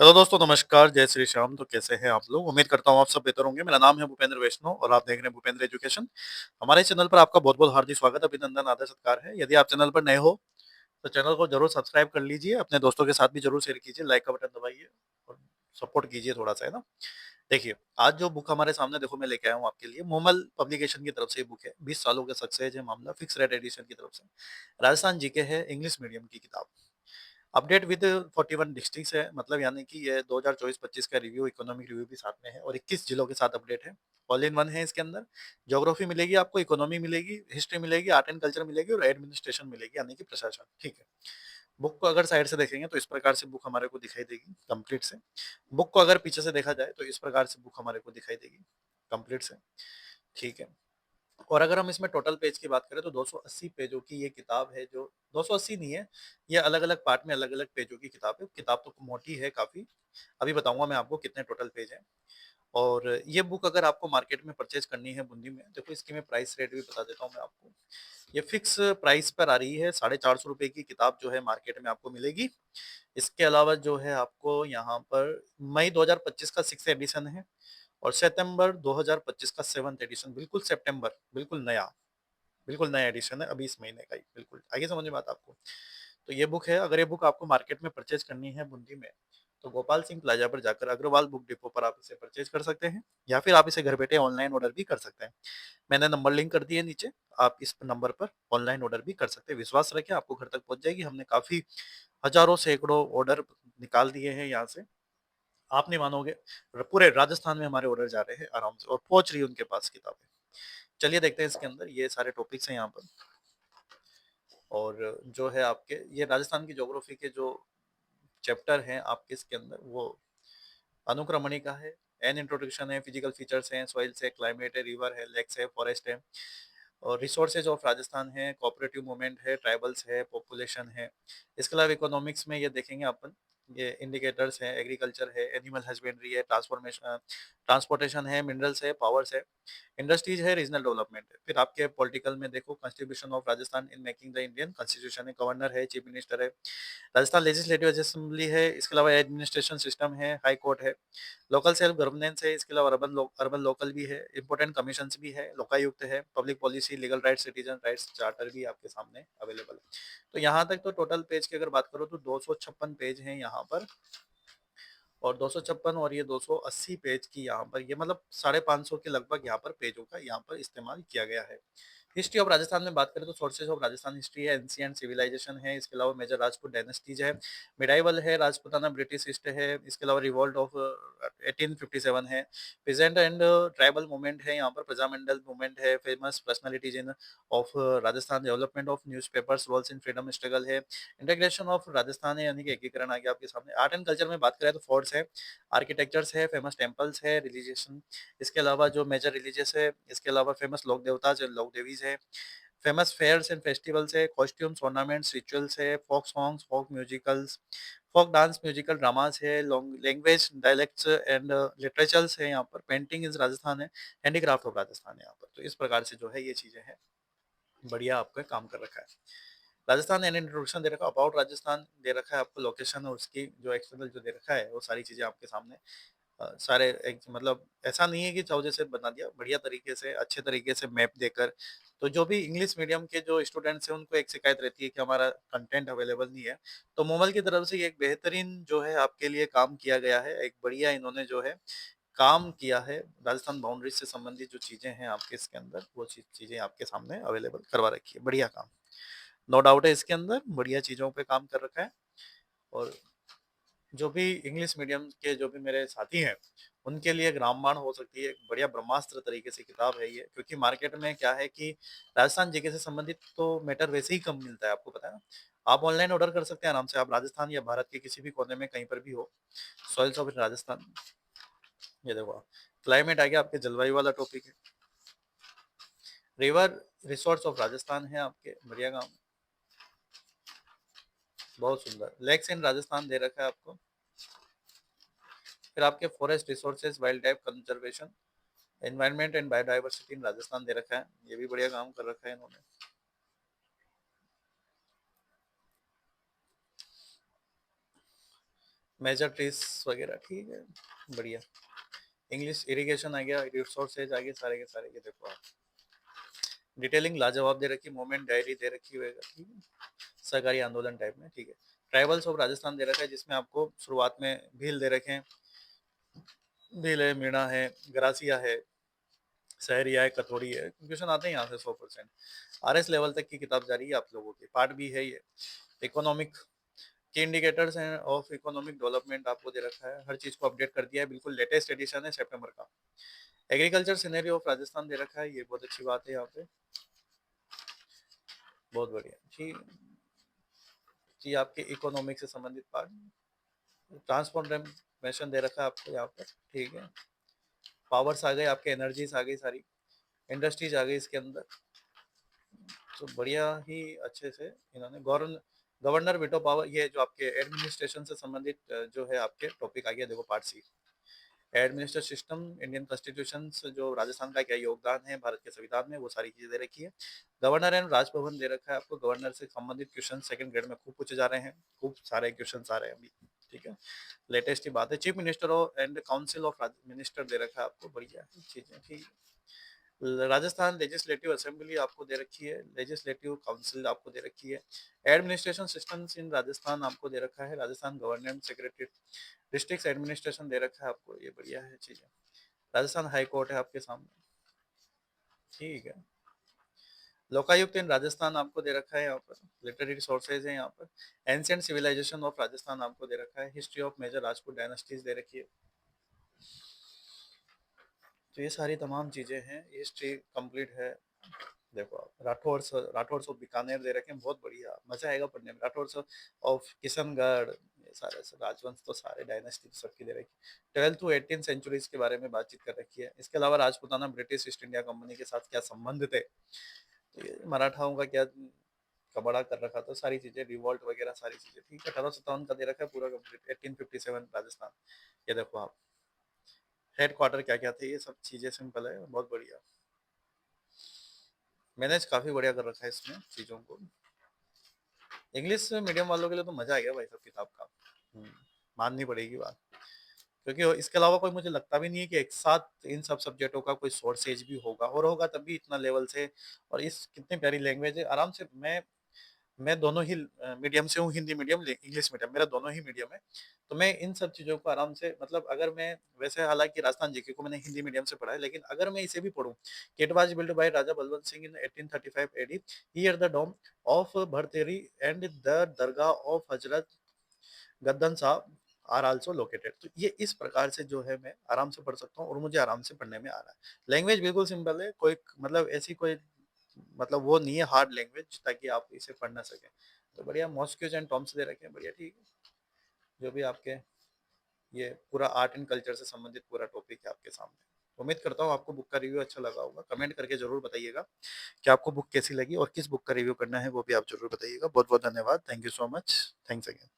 Hello दोस्तों, नमस्कार, जय श्री श्याम। तो कैसे हैं आप लोग? उम्मीद करता हूँ आप सब बेहतर होंगे। मेरा नाम है भूपेंद्र वैष्णव और आप देख रहे हैं भूपेंद्र एजुकेशन। हमारे चैनल पर आपका बहुत-बहुत हार्दिक स्वागत, अभिनंदन, आदर, सत्कार है। यदि आप चैनल पर नए हो, तो चैनल को ज़रूर सब्सक्राइब कर लीजिए, अपने दोस्तों के साथ भी ज़रूर शेयर कीजिए, लाइक का बटन दबाइए और सपोर्ट कीजिए थोड़ा-सा, है ना? देखिए, आज जो बुक हमारे सामने देखो मैं लेके आया हूँ आपके लिए, मूमल पब्लिकेशन की तरफ से ये बुक है। 20 सालों का सक्सेस है मामला, फिक्स रेट एडिशन की तरफ से। राजस्थान जीके है, इंग्लिश मीडियम की किताब। अपडेट विद 41 डिस्ट्रिक्ट्स है, मतलब यानी कि ये 2024-25 का रिव्यू, इकोनॉमिक रिव्यू भी साथ में है और 21 जिलों के साथ अपडेट है। ऑल इन वन है इसके अंदर। ज्योग्राफी मिलेगी आपको, इकोनॉमी मिलेगी, हिस्ट्री मिलेगी, आर्ट एंड कल्चर मिलेगी और एडमिनिस्ट्रेशन मिलेगी, यानी कि प्रशासन। ठीक है। बुक को अगर साइड से देखेंगे तो इस प्रकार से बुक हमारे को दिखाई देगी कंप्लीट से। बुक को अगर पीछे से देखा जाए तो इस प्रकार से बुक हमारे को दिखाई देगी कंप्लीट से। ठीक है। और अगर हम इसमें टोटल पेज की बात करें तो 280 पेजों की ये किताब है, जो 280 नहीं है, ये अलग-अलग पार्ट में अलग-अलग पेजों की किताब है। किताब तो मोटी है काफ़ी, अभी बताऊँगा मैं आपको कितने टोटल पेज हैं। और ये बुक अगर आपको मार्केट में परचेज़ करनी है बूंदी में, देखो इसकी मैं प्राइस रेट भी बता देता हूँ मैं आपको। ये फिक्स प्राइस पर आ रही है, ₹450 की किताब जो है मार्केट में आपको मिलेगी। इसके अलावा जो है आपको यहाँ पर मई 2025 का 6th एडिशन है और सितंबर 2025 का 7th एडिशन, बिल्कुल सितंबर, बिल्कुल नया एडिशन है, अभी इस महीने का ही, बिल्कुल। आइए समझ में बात आपको। तो ये बुक है, अगर ये बुक आपको मार्केट में परचेज़ करनी है बूंदी में, तो गोपाल सिंह प्लाज़ा पर जाकर अग्रवाल बुक डिपो पर आप इसे परचेज़ कर सकते हैं या फिर आप इसे घर बैठे ऑनलाइन ऑर्डर भी कर सकते हैं। मैंने नंबर लिंक कर दिए नीचे, आप इस नंबर पर ऑनलाइन ऑर्डर भी कर सकते हैं। विश्वास रखें, आपको घर तक पहुँच जाएगी। हमने काफ़ी हज़ारों, सैकड़ों ऑर्डर निकाल दिए हैं यहाँ से। आप नहीं मानोगे, पूरे राजस्थान में हमारे ऑर्डर जा रहे हैं आराम से और पहुँच रही है उनके पास किताबें। चलिए देखते हैं इसके अंदर ये सारे टॉपिक्स हैं यहाँ पर। और जो है आपके ये राजस्थान की ज्योग्राफी के जो चैप्टर हैं आपके इसके अंदर, वो अनुक्रमणिका का है, एन इंट्रोडक्शन है, फिजिकल फीचर्स हैं, सॉइल्स है, क्लाइमेट है, रिवर है, लेक्स है, फॉरेस्ट है और रिसोर्सेज ऑफ राजस्थान है, कोऑपरेटिव मूवमेंट है, ट्राइबल्स है, पॉपुलेशन है। इसके अलावा इकोनॉमिक्स में ये देखेंगे अपन, ये इंडिकेटर्स है, एग्रीकल्चर है, एनिमल हस्बेंड्री है, ट्रांसपोर्टेशन है, मिनरल्स है, पावर्स है, इंडस्ट्रीज है, रीजनल डेवलपमेंट है। फिर आपके पॉलिटिकल में देखो, constitution of Rajasthan in making the Indian constitution है, गवर्नर है, चीफ मिनिस्टर है, राजस्थान लेजिस्लेटिव असेंबली है, इसके अलावा एडमिनिस्ट्रेशन सिस्टम है, हाई कोर्ट है, लोकल सेल्फ गवर्नेंस है, इसके अलावा अर्बन लोकल भी है, इंपॉर्टेंट कमीशंस भी है, लोकायुक्त है, public policy, legal rights, citizen rights charter भी आपके सामने अवेलेबल है। तो यहाँ तक तो टोटल पेज की अगर बात करो तो 256 पेज हैं यहाँ पर और 256 और ये 280 पेज की यहाँ पर, ये मतलब 550 के लगभग यहाँ पर पेजों का यहाँ पर इस्तेमाल किया गया है। हिस्ट्री ऑफ राजस्थान में बात करें तो सोर्सेज ऑफ राजस्थान हिस्ट्री है, एंशिएंट सिविलाइजेशन है, इसके अलावा मेजर राजपूत डायनेस्टीज है, मिडाइवल है, राजपूताना ब्रिटिश हिस्ट्री है, इसके अलावा रिवॉल्ट ऑफ 1857 है, प्रेजेंट एंड ट्राइबल मूवमेंट है, यहाँ पर प्रजामंडल मूवमेंट है, famous personalities in of Rajasthan, development of newspapers, roles in freedom struggle है, इंटीग्रेशन ऑफ राजस्थान है, यानी कि एकीकरण आ गया आपके सामने। आर्ट एंड कल्चर में बात करें तो फोर्ट्स है, आर्किटेक्चर्स है, फेमस टेम्पल्स है, रिलीजियसन, इसके अलावा जो मेजर रिलीजियस है, इसके अलावा फेमस लोक देवताज एंड लोक देवीज है, फेमस फेयर्स एंड फेस्टिवल्स है, कॉस्ट्यूम्स, ऑर्नामेंट्स, रिचुअल्स है, folk songs, folk musicals, folk dance, musical dramas है, लैंग्वेज, डायलेक्ट्स एंड लिटरेचर्स है, यहाँ पर पेंटिंग इज राजस्थान है, हैंडीक्राफ्ट ऑफ राजस्थान है यहाँ पर। तो इस प्रकार से जो है ये चीजें हैं, बढ़िया आपका काम कर रखा है। राजस्थान एंड इंट्रोडक्शन दे रखा है, अबाउट राजस्थान दे रखा है आपको, लोकेशन और उसकी जो एक्सटर्नल जो दे रखा है वो सारी चीजें आपके सामने सारे एक मतलब ऐसा नहीं है कि चाहो से बना दिया, बढ़िया तरीके से अच्छे तरीके से मैप देकर। तो जो भी इंग्लिश मीडियम के जो स्टूडेंट्स हैं उनको एक शिकायत रहती है कि हमारा कंटेंट अवेलेबल नहीं है, तो मोमल की तरफ से ये एक बेहतरीन जो है आपके लिए काम किया गया है, एक बढ़िया इन्होंने जो है काम किया है। राजस्थान बाउंड्री से संबंधित जो चीजें हैं आपके इसके अंदर, वो चीजें आपके सामने अवेलेबल करवा रखी है, बढ़िया काम, नो डाउट है इसके अंदर, बढ़िया चीजों पे काम कर रखा है। और जो भी इंग्लिश मीडियम के जो भी मेरे साथी हैं, उनके लिए एक रामबाण हो सकती है, एक बढ़िया ब्रह्मास्त्र तरीके से किताब है ये, क्योंकि मार्केट में क्या है कि राजस्थान जीके से संबंधित तो मैटर वैसे ही कम मिलता है, आपको पता है ना। आप ऑनलाइन ऑर्डर कर सकते हैं आराम से, आप राजस्थान या भारत के किसी भी कोने में कहीं पर भी हो। सॉइल्स ऑफ राजस्थान, ये देखो, क्लाइमेट आ गया आपके, जलवायु वाला टॉपिक है, रिवर रिसोर्स ऑफ राजस्थान है आपके, बढ़िया काम, बहुत सुंदर। लेक्स इन राजस्थान दे रखा है आपको, फिर आपके forest resources, wildlife conservation, environment and biodiversity in Rajasthan दे रखा है, ये भी बढ़िया काम कर रखा है इन्होंने। मेजर ट्रीज वगैरह, ठीक है, बढ़िया। इंग्लिश इरिगेशन आ गया, रिसोर्सेज आ गए सारे के सारे, ये देखो आप। डिटेलिंग लाजवाब दे रखी, मोमेंट डायरी दे रखी होगा, ठीक है, सरकारी आंदोलन टाइप में, ठीक है। ट्राइबल्स ऑफ राजस्थान दे रखा है, जिसमें आपको शुरुआत में भील दे रखे हैं, भील है, मीणा है, ग्रासिया है, सहरिया है, कथोड़ी है, क्वेश्चन आते हैं यहाँ से 100%। आरएस लेवल तक की किताब जारी है आप लोगों की, पार्ट भी है ये। इकोनॉमिक की इंडिकेटर्स हैं ऑफ इकोनॉमिक डेवलपमेंट आपको दे रखा है, हर चीज को अपडेट कर दिया है, बिल्कुल लेटेस्ट एडिशन है सितंबर का। एग्रीकल्चर सिनेरियो ऑफ राजस्थान दे रखा है, ये बहुत अच्छी बात है यहाँ पे, बहुत बढ़िया जी। जी आपके इकोनॉमिक से संबंधित पार्ट, ट्रांसफॉर्मेशन दे रखा है आपको यहाँ पर, ठीक है। पावर्स आ गए आपके, एनर्जीज आ गई सारी, इंडस्ट्रीज आ गई इसके अंदर, तो बढ़िया ही अच्छे से इन्होंने गवर्नर विटो पावर, ये जो आपके एडमिनिस्ट्रेशन से संबंधित जो है आपके टॉपिक आ गया, देखो part C. Administrative system, Indian constitution, जो राजस्थान का क्या योगदान है भारत के संविधान में, वो सारी चीजें दे रखी है। गवर्नर एंड राजभवन दे रखा है आपको, गवर्नर से संबंधित क्वेश्चन सेकंड ग्रेड में खूब पूछे जा रहे हैं, खूब सारे क्वेश्चन आ रहे हैं अभी, ठीक है, लेटेस्ट ही बात है। Chief minister and council of minister दे रखा है आपको, बढ़िया चीजें, ठीक है। राजस्थान लेजिस्लेटिव असेंबली आपको दे रखी है, लेजिस्लेटिव काउंसिल आपको दे रखी है। एडमिनिस्ट्रेशन सिस्टम्स इन राजस्थान आपको दे रखा है, Rajasthan government secretary, district administration दे रखा है आपको, ये बढ़िया है चीजें। राजस्थान हाई कोर्ट है आपके सामने, ठीक है। लोकायुक्त इन राजस्थान आपको दे रखा है यहाँ पर, लिटरेरी रिसोर्सेज है यहाँ पर। एंशियंट सिविलाइजेशन ऑफ राजस्थान आपको दे रखा है, history of major Rajput dynasties दे रखी है। तो ये सारी तमाम चीजें हैं, हिस्ट्री कंप्लीट है। देखो आप, राठौर ऑफ बीकानेर दे रखे हैं, बहुत बढ़िया, मजा आएगा पढ़ने में। राठौर ऑफ किशनगढ़, ये सारे राजवंश तो सारे डायनेस्टी सबकी दे रखी है। 12th to 18th सेंचुरीज के बारे में बातचीत कर रखी है। इसके अलावा Rajputana British east India company के साथ क्या संबंध थे, तो ये मराठाओं का क्या कबड़ा कर रखा था, सारी चीजें, रिवॉल्ट वगैरह सारी चीजें, ठीक है। 1857 का दे रखा है पूरा कंप्लीट। 1857 राजस्थान, ये देखो आप, हेड क्वार्टर क्या क्या थे, ये सब चीजें सिंपल है, बहुत बढ़िया। मैनेज काफी बढ़िया कर रखा है इसमें चीजों को। इंग्लिश मीडियम वालों के लिए तो मजा आ गया भाई साहब किताब का, हम्म, माननी पड़ेगी बात। क्योंकि इसके अलावा कोई मुझे लगता भी नहीं है कि एक साथ इन सब सब्जेक्टों का कोई सोर्सेज भी होगा, और होगा तब भी इतना लेवल से। और इस कितनी प्यारी लैंग्वेज है, आराम से मैं दोनों ही मीडियम से हूँ, हिंदी मीडियम इंग्लिश मीडियम, मेरा दोनों ही मीडियम है। तो मैं इन सब चीज़ों को आराम से, मतलब अगर मैं, वैसे हालांकि राजस्थान जीके को मैंने हिंदी मीडियम से पढ़ा है, लेकिन अगर मैं इसे भी पढ़ूँ, it was build by Raja Balwant Singh in 1835 AD, here the dome of Bharteri and the dargah of Hazrat Gaddan साहब आर आल्सो लोकेटेड। तो ये इस प्रकार से जो है मैं आराम से पढ़ सकता हूँ, और मुझे आराम से पढ़ने में आ रहा है। लैंग्वेज बिल्कुल सिंपल है, कोई मतलब ऐसी कोई मतलब वो नहीं है हार्ड लैंग्वेज ताकि आप इसे पढ़ ना सकें। तो बढ़िया, मॉस्क्यूज एंड टॉम्स दे रखे हैं, बढ़िया, ठीक है। जो भी आपके ये पूरा आर्ट एंड कल्चर से संबंधित पूरा टॉपिक है आपके सामने। उम्मीद करता हूँ आपको बुक का रिव्यू अच्छा लगा होगा, कमेंट करके जरूर बताइएगा कि आपको बुक कैसी लगी, और किस बुक का रिव्यू करना है वो भी आप जरूर बताइएगा। बहुत बहुत धन्यवाद, thank you so much, thanks again.